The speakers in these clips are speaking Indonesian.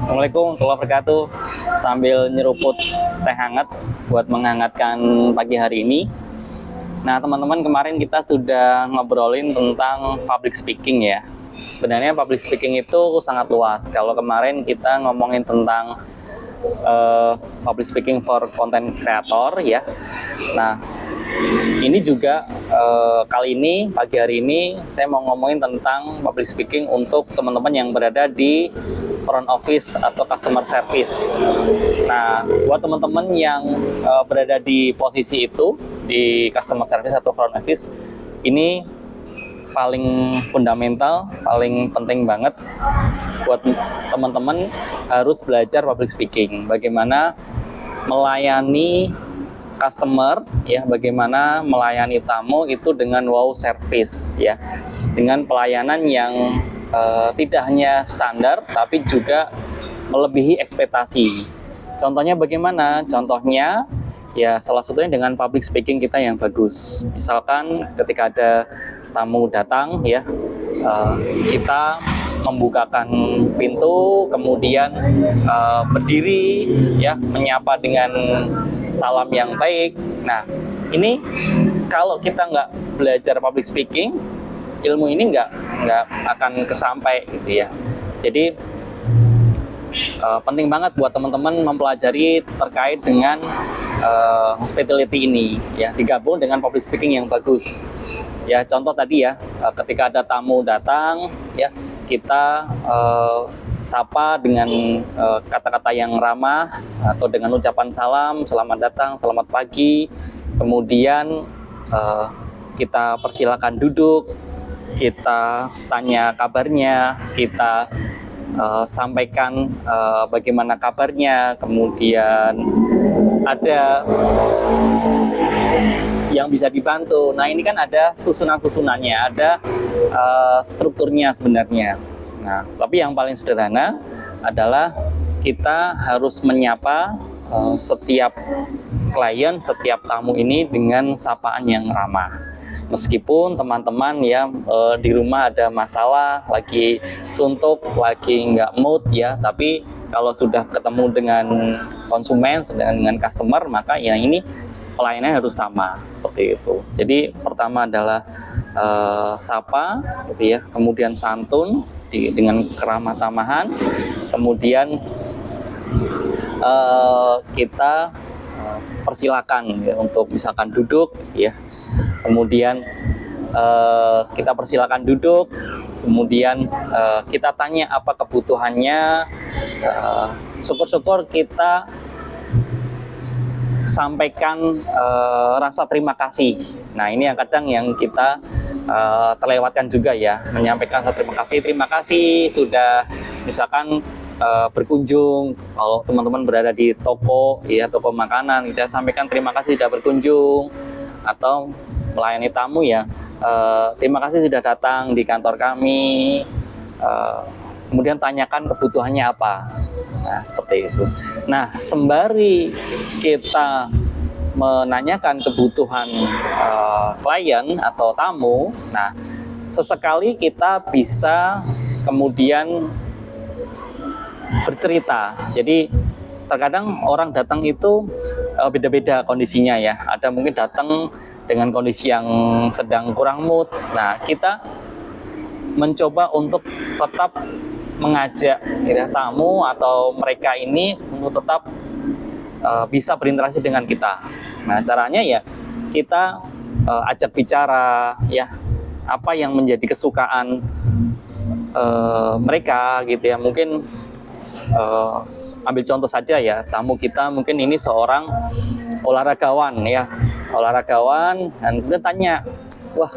Assalamualaikum warahmatullahi wabarakatuh. Sambil nyeruput teh hangat buat menghangatkan pagi hari ini. Nah, teman-teman, kemarin kita sudah ngobrolin tentang public speaking ya. Sebenarnya public speaking itu sangat luas. Kalau kemarin kita ngomongin tentang public speaking for content creator ya. Nah, ini juga kali ini, pagi hari ini saya mau ngomongin tentang public speaking untuk teman-teman yang berada di front office atau customer service. Nah, buat teman-teman yang berada di posisi itu, di customer service atau front office, ini paling fundamental, paling penting banget buat teman-teman harus belajar public speaking. Bagaimana melayani customer ya, bagaimana melayani tamu itu dengan wow service ya, dengan pelayanan yang tidak hanya standar tapi juga melebihi ekspektasi. Contohnya bagaimana? Contohnya ya salah satunya dengan public speaking kita yang bagus. Misalkan ketika ada tamu datang ya, kita membukakan pintu, kemudian berdiri ya, menyapa dengan salam yang baik. Nah, ini kalau kita nggak belajar public speaking, ilmu ini nggak akan kesampai gitu ya. Jadi penting banget buat teman-teman mempelajari terkait dengan hospitality ini ya, digabung dengan public speaking yang bagus. Ya, contoh tadi ya, ketika ada tamu datang ya, kita sapa dengan kata-kata yang ramah atau dengan ucapan salam, selamat datang, selamat pagi. Kemudian kita persilakan duduk, kita tanya kabarnya, kita sampaikan bagaimana kabarnya, kemudian ada yang bisa dibantu. Nah, ini kan ada susunan-susunannya, ada strukturnya sebenarnya. Nah, tapi yang paling sederhana adalah kita harus menyapa setiap klien, setiap tamu ini dengan sapaan yang ramah. Meskipun teman-teman ya di rumah ada masalah, lagi suntuk, lagi nggak mood ya, tapi kalau sudah ketemu dengan konsumen, dengan customer, maka ya ini pelayanannya harus sama seperti itu. Jadi pertama adalah sapa, gitu ya, kemudian santun dengan keramah tamahan, kemudian kita persilakan ya, untuk misalkan duduk ya. Kemudian kita persilakan duduk, kemudian kita tanya apa kebutuhannya, syukur-syukur kita sampaikan rasa terima kasih. Nah, ini yang kadang yang kita terlewatkan juga ya, menyampaikan rasa terima kasih sudah misalkan berkunjung. Kalau teman-teman berada di toko ya, toko makanan, kita sampaikan terima kasih sudah berkunjung, atau melayani tamu ya, terima kasih sudah datang di kantor kami, kemudian tanyakan kebutuhannya apa. Nah, seperti itu. Nah, sembari kita menanyakan kebutuhan klien atau tamu, nah sesekali kita bisa kemudian bercerita. Jadi terkadang orang datang itu beda-beda kondisinya ya. Ada mungkin datang dengan kondisi yang sedang kurang mood. Nah, kita mencoba untuk tetap mengajak ya, tamu atau mereka ini untuk tetap bisa berinteraksi dengan kita. Nah, caranya ya kita ajak bicara ya, apa yang menjadi kesukaan mereka gitu ya. Mungkin ambil contoh saja ya, tamu kita mungkin ini seorang olahragawan ya, olahragawan, dan kemudian tanya, wah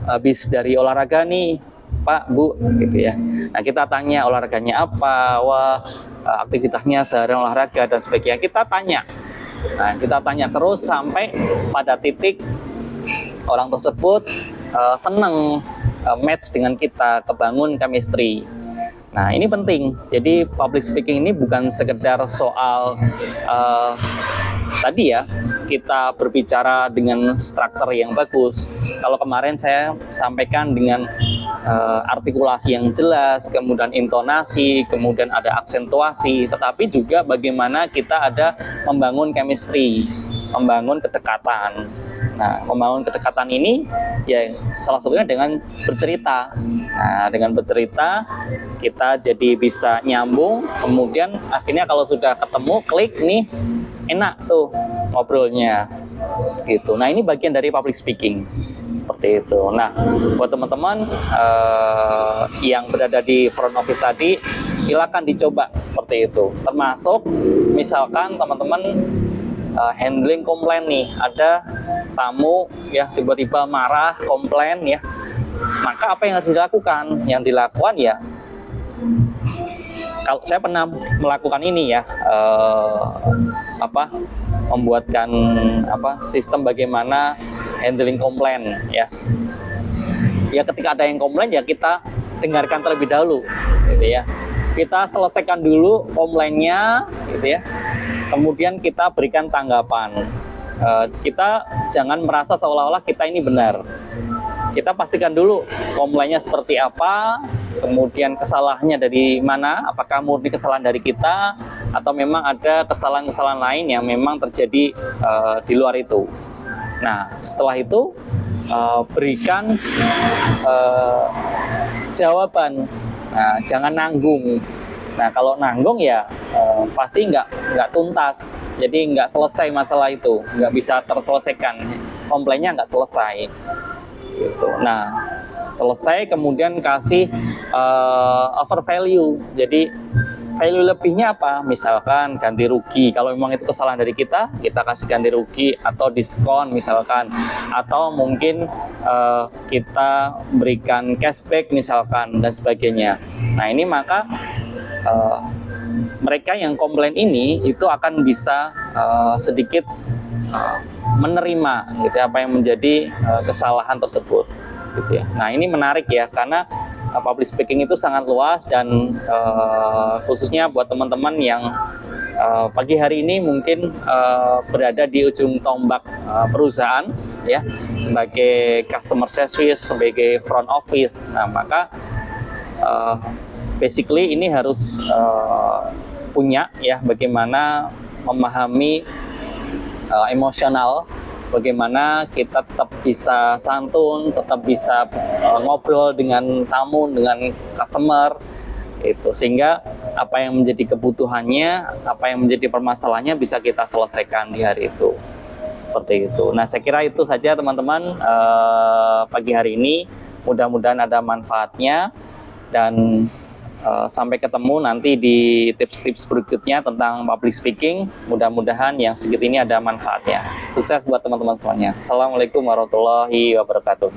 habis dari olahraga nih Pak, Bu, gitu ya. Nah, kita tanya olahraganya apa, wah aktivitasnya sehari olahraga dan sebagainya, kita tanya. Nah, kita tanya terus sampai pada titik orang tersebut seneng match dengan kita, kebangun chemistry. Nah, ini penting. Jadi public speaking ini bukan sekedar soal tadi ya, kita berbicara dengan struktur yang bagus. Kalau kemarin saya sampaikan dengan artikulasi yang jelas, kemudian intonasi, kemudian ada aksentuasi, tetapi juga bagaimana kita ada membangun chemistry, membangun kedekatan. Nah, membangun kedekatan ini ya salah satunya dengan bercerita. Nah, dengan bercerita kita jadi bisa nyambung, kemudian akhirnya kalau sudah ketemu klik nih enak tuh ngobrolnya gitu. Nah, ini bagian dari public speaking seperti itu. Nah, buat teman-teman yang berada di front office tadi, silakan dicoba seperti itu. Termasuk misalkan teman-teman handling komplain nih, ada tamu ya tiba-tiba marah, komplain ya, maka apa yang harus dilakukan? Yang dilakukan ya, kalau saya pernah melakukan ini ya, membuatkan sistem bagaimana handling komplain ya. Ya ketika ada yang komplain ya kita dengarkan terlebih dahulu, gitu ya. Kita selesaikan dulu komplainnya, gitu ya. Kemudian kita berikan tanggapan. Kita jangan merasa seolah-olah kita ini benar. Kita pastikan dulu komplainnya seperti apa, kemudian kesalahannya dari mana, apakah murni kesalahan dari kita, atau memang ada kesalahan-kesalahan lain yang memang terjadi di luar itu. Nah, setelah itu berikan jawaban. Nah, jangan nanggung. Nah, kalau nanggung ya pasti nggak tuntas, jadi nggak selesai masalah itu, nggak bisa terselesaikan, komplainnya nggak selesai. Gitu. Nah, selesai kemudian kasih over value. Jadi value lebihnya apa? Misalkan ganti rugi. Kalau memang itu kesalahan dari kita kasih ganti rugi atau diskon misalkan. Atau mungkin kita berikan cashback misalkan dan sebagainya. Nah, ini maka mereka yang komplain ini itu akan bisa sedikit menerima gitu apa yang menjadi kesalahan tersebut gitu ya. Nah, ini menarik ya karena public speaking itu sangat luas dan khususnya buat teman-teman yang pagi hari ini mungkin berada di ujung tombak perusahaan ya, sebagai customer service, sebagai front office. Nah, maka basically ini harus punya ya bagaimana memahami emosional, bagaimana kita tetap bisa santun, tetap bisa ngobrol dengan tamu, dengan customer itu, sehingga apa yang menjadi kebutuhannya, apa yang menjadi permasalahannya bisa kita selesaikan di hari itu, seperti itu. Nah, saya kira itu saja teman-teman pagi hari ini, mudah-mudahan ada manfaatnya dan sampai ketemu nanti di tips-tips berikutnya tentang public speaking. Mudah-mudahan yang sedikit ini ada manfaatnya. Sukses buat teman-teman semuanya. Assalamualaikum warahmatullahi wabarakatuh.